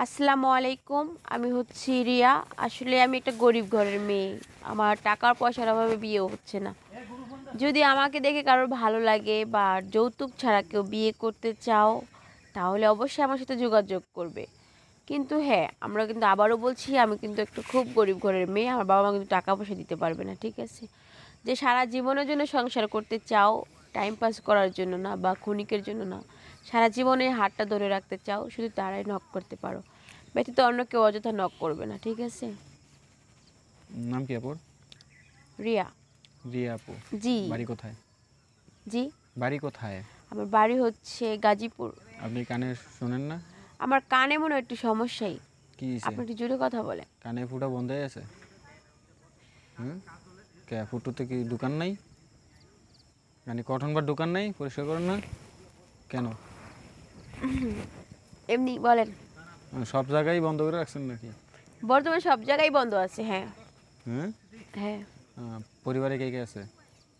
আসসালামু আলাইকুম। আমি হচ্ছি রিয়া। আসলে আমি একটা গরিব ঘরের মেয়ে। আমার টাকার পয়সার অভাবে বিয়ে হচ্ছে না। যদি আমাকে দেখে কারোর ভালো লাগে বা যৌতুক ছাড়া কেউ বিয়ে করতে চাও, তাহলে অবশ্যই আমার সাথে যোগাযোগ করবে। কিন্তু হ্যাঁ, আমরা কিন্তু আবারও বলছি, আমি কিন্তু একটু খুব গরিব ঘরের মেয়ে। আমার বাবা মা কিন্তু টাকা পয়সা দিতে পারবে না, ঠিক আছে? যে সারা জীবনের জন্য সংসার করতে চাও, টাইম পাস করার জন্য না বা ক্ষণিকের জন্য না, সারা জীবনে হাতটা ধরে রাখতে চাও, শুধু তারাই নক করতে পারো, ব্যতীত অন্য কেউ অযথা নক করবে না, ঠিক আছে? নাম কি আপুর? রিয়া। রিয়া আপু। জি। বাড়ি কোথায়? জি। বাড়ি কোথায়? আমার বাড়ি হচ্ছে গাজীপুর। আপনি কানে শোনেন না? আমার কানে মনে হয় একটু সমস্যাই। কি হয়েছে? আপনি একটু জোরে কথা বলেন। কানে ফুটা বন্ধ হয়ে আছে? কে ফুটোতে কি দোকান নাই? মানে কটন বার দোকান নাই, পরিষ্কার করেন না কেন? এমনি বলেন। সব জায়গায় বন্ধ করে রাখছেন নাকি? বর্তমানে সব জায়গায় বন্ধ আছে, হ্যাঁ। হ্যাঁ। হ্যাঁ। পরিবারে কে কে আছে?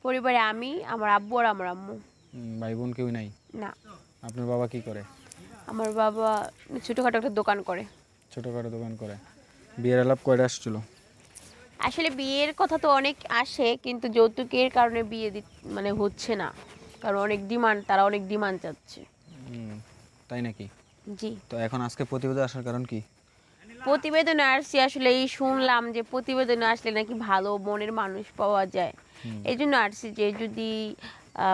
পরিবারে আমি, আমার আব্বু আর আমার আম্মু। ভাই বোন কেউ নাই? না। আপনার বাবা কি করে? আমার বাবা ছোটোখাটো একটা দোকান করে। ছোটোখাটো দোকান করে। বিয়ের আলাপ কয়টা আসছিল? আসলে বিয়ের কথা তো অনেক আসে, কিন্তু যৌতুকের কারণে বিয়ে মানে হচ্ছে না, কারণ অনেক ডিমান্ড, তারা অনেক ডিমান্ড চাচ্ছে। তাই নাকি? জি। তো এখন আজকে প্রতিবেদন আসার কারণ কি? প্রতিবেদনে আসছি, আসলে এই শুনলাম যে প্রতিবেদনে আসলে নাকি ভালো মনের মানুষ পাওয়া যায়। এই জন্য আসছি যে যদি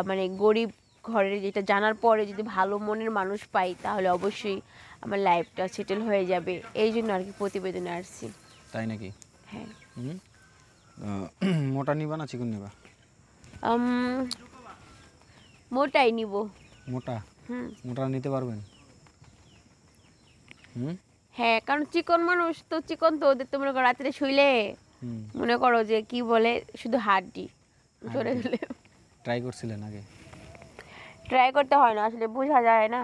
মানে গরিব ঘরের, যেটা জানার পরে যদি ভালো মনের মানুষ পাই, তাহলে অবশ্যই আমার লাইফটা সেটেল হয়ে যাবে। এই জন্য আর কি প্রতিবেদনে আসছি। তাই নাকি? হ্যাঁ। মোটা নিবা না চিকন নিবা? মোটাই নিব। মোটা? মোটা নিতে পারবেন? হ্যাঁ, কারণ চিকন মানুষ তো, চিকন তো ওদের তো মনে করো রাত্রে শুইলে মনে করো যে কি বলে, শুধু হাড্ডি চলে গেলে। ট্রাই করছিলেন আগে? ট্রাই করতে হয় না, আসলে বোঝা যায় না।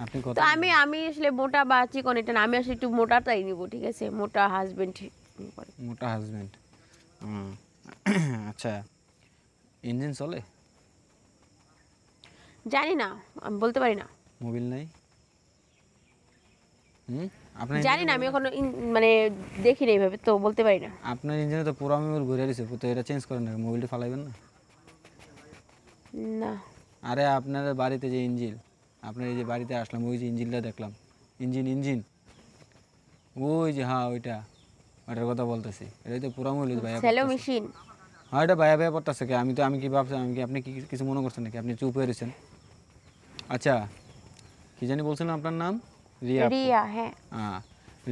আপনি কত? তো আমি আমি আসলে মোটা বা চিকন এটা না, আমি আসলে একটু মোটাটাই নিব, ঠিক আছে? মোটা হাজবেন্ড। মোটা হাজবেন্ড। আচ্ছা, ইঞ্জিন চলে? জানি না, আমি বলতে পারি না। মোবিল নাই? আপনার জানি না, আমি এখন মানে দেখি না এইভাবে, তো বলতে পারি না। আপনার ইঞ্জিনে তো পুরো মোবিল ঘুরে দিছে, তো এটা চেঞ্জ করেন না, মোবিলটা ফালাইবেন না? না। আরে আপনার বাড়িতে যে ইঞ্জিন, আপনার এই যে বাড়িতে আসলাম, ওই যে ইঞ্জিনটা দেখলাম, ইঞ্জিন ওই যে, হ্যাঁ ওইটা, ওইটার কথা বলতেছি। এটাই তো পুরো মোবিল ভাইয়া। Shallow machine. হ্যাঁ, এটা ভাইয়া পড়তেছে কে? আমি কি ভাবছি, আপনি কি কিছু মনে করছেন নাকি? আপনি চুপ হয়ে রয়েছেন। আচ্ছা, কি জানি বলছিলেন আপনার নাম? রিয়া। রিয়া, হ্যাঁ।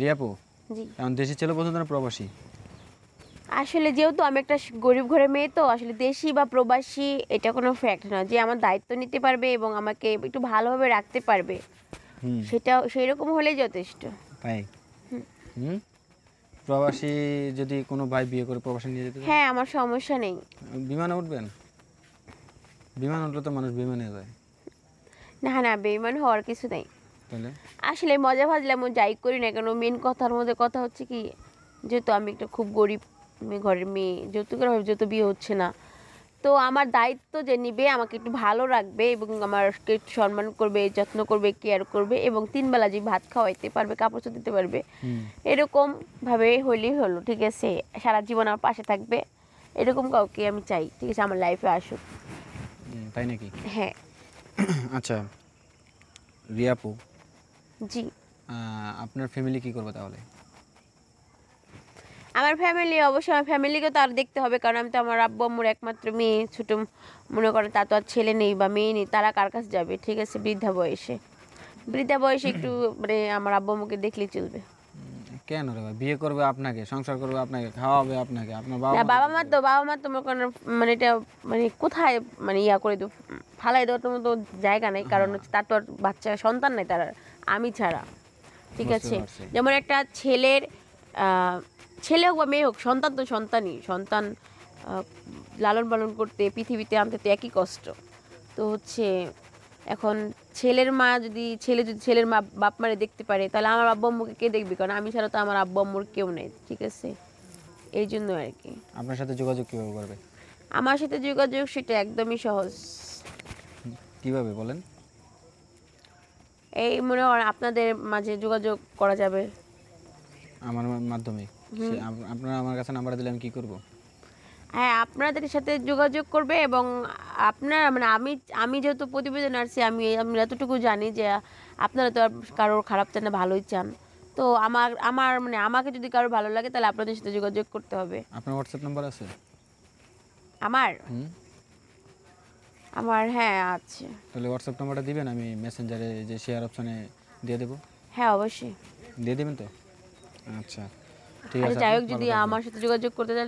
রিয়াপু, জি। এখন দেশি ছেলে পছন্দ না প্রবাসী? আসলে যেহেতু আমি একটা গরিব ঘরের মেয়ে, তো আসলে দেশি বা প্রবাসী এটা কোনো ফ্যাক্ট না। যে আমার দায়িত্ব নিতে পারবে এবং আমাকে একটু ভালোভাবে রাখতে পারবে, সেটা সেই রকম হলেই যথেষ্ট। তাই? প্রবাসী যদি কোনো ভাই বিয়ে করে প্রবাসী নিয়ে যেতে চায়? হ্যাঁ, আমার সমস্যা নেই। বিমানে উঠবেন? বিমান উঠলে তো মানুষ বিমানে যায়। না না, বেইমান হওয়ার কিছু নেই। তাহলে আসলে মজা ভাজলাম যাই করি না কেন, মেন কথার মধ্যে কথা হচ্ছে কি, যেহেতু আমি একটা খুব গরিব ঘরের মেয়ে, যৌতুকের অভাবে যেহেতু বিয়ে হচ্ছে না, তো আমার দায়িত্ব যে নিবে, আমাকে একটু ভালো রাখবে এবং আমাকে একটু সম্মান করবে, যত্ন করবে, কেয়ার করবে, এবং 3 বেলা যে ভাত খাওয়াইতে পারবে, কাপড় চোপড় দিতে পারবে, এরকম ভাবে হইলেই হলো, ঠিক আছে? সারা জীবন আমার পাশে থাকবে, এরকম কাউকে আমি চাই, ঠিক আছে? আমার লাইফে আসুক। তাই নাকি? হ্যাঁ। আচ্ছা রিয়াপু, জি। আপনার ফ্যামিলি কি করবে তাহলে? আমার ফ্যামিলি, অবশ্যই আমার ফ্যামিলিকে তো আর দেখতে হবে, কারণ আমি তো আমার আব্বু আম্মুর একমাত্র মেয়ে। ছোটো মনে করেন, তার তো আর ছেলে নেই বা মেয়ে নেই, তারা কার কাছে যাবে, ঠিক আছে? বৃদ্ধা বয়সে একটু মানে আমার আব্বু আম্মুকে দেখলেই চলবে। কেন রে ভাই? বিয়ে করবে আপনাকে, সংসার করবে আপনাকে, খাওয়াবে আপনাকে, আপনার বাবা বাবা মা তো মনে করেন মানে এটা মানে কোথায় মানে ইয়া করে দেবো, ফালাই দেওয়ার তো মতো জায়গা নেই, কারণ হচ্ছে তার তো আর বাচ্চা সন্তান নেই তার, আমি ছাড়া, ঠিক আছে? যেমন একটা ছেলের ছেলে হোক বা মেয়ে হোক, সন্তান তো সন্তানই, সন্তান লালন পালন করতে, পৃথিবীতে আনতে তো একই কষ্ট। তো হচ্ছে এখন ছেলের মা যদি ছেলের মা বাপ মারে দেখতে পারে, তাহলে আমার আব্বু আম্মুকে কে দেখবে? কারণ আমি ছাড়া তো আমার আব্বু আম্মুর কেউ নেই, ঠিক আছে? এই জন্য আর কি। আপনার সাথে যোগাযোগ কিভাবে করবে? আমার সাথে যোগাযোগ সেটা একদমই সহজ। কিভাবে বলেন? এই মনে হয় আপনাদের মাঝে যোগাযোগ করা যাবে। আমার মাধ্যমে আপনারা আমার কাছে নাম্বার দিলে আমি কী করব? হ্যাঁ, আপনাদের সাথে যোগাযোগ করবে এবং আপনার মানে আমি যেহেতু প্রতিবেদন আসছি, আমি এতটুকু জানি যে আপনারা তো আর কারোর খারাপ চান না, ভালোই চান। তো আমার মানে আমাকে যদি কারোর ভালো লাগে তাহলে আপনাদের সাথে যোগাযোগ করতে হবে। আপনার হোয়াটসঅ্যাপ নাম্বার আছে? আমার হুম, আমার হ্যাঁ আছে। তাহলে হোয়াটসঅ্যাপ নাম্বারটা দিবেন, আমি মেসেঞ্জারে যে শেয়ার অপশনে দিয়ে দেবো। হ্যাঁ, অবশ্যই। দিয়ে দেবেন তো? আচ্ছা, ঠিক আচ্ছা, আছে, যাই আপু হোক, ভালো যদি থাকবেন। আমার সাথে যোগাযোগ করতে চান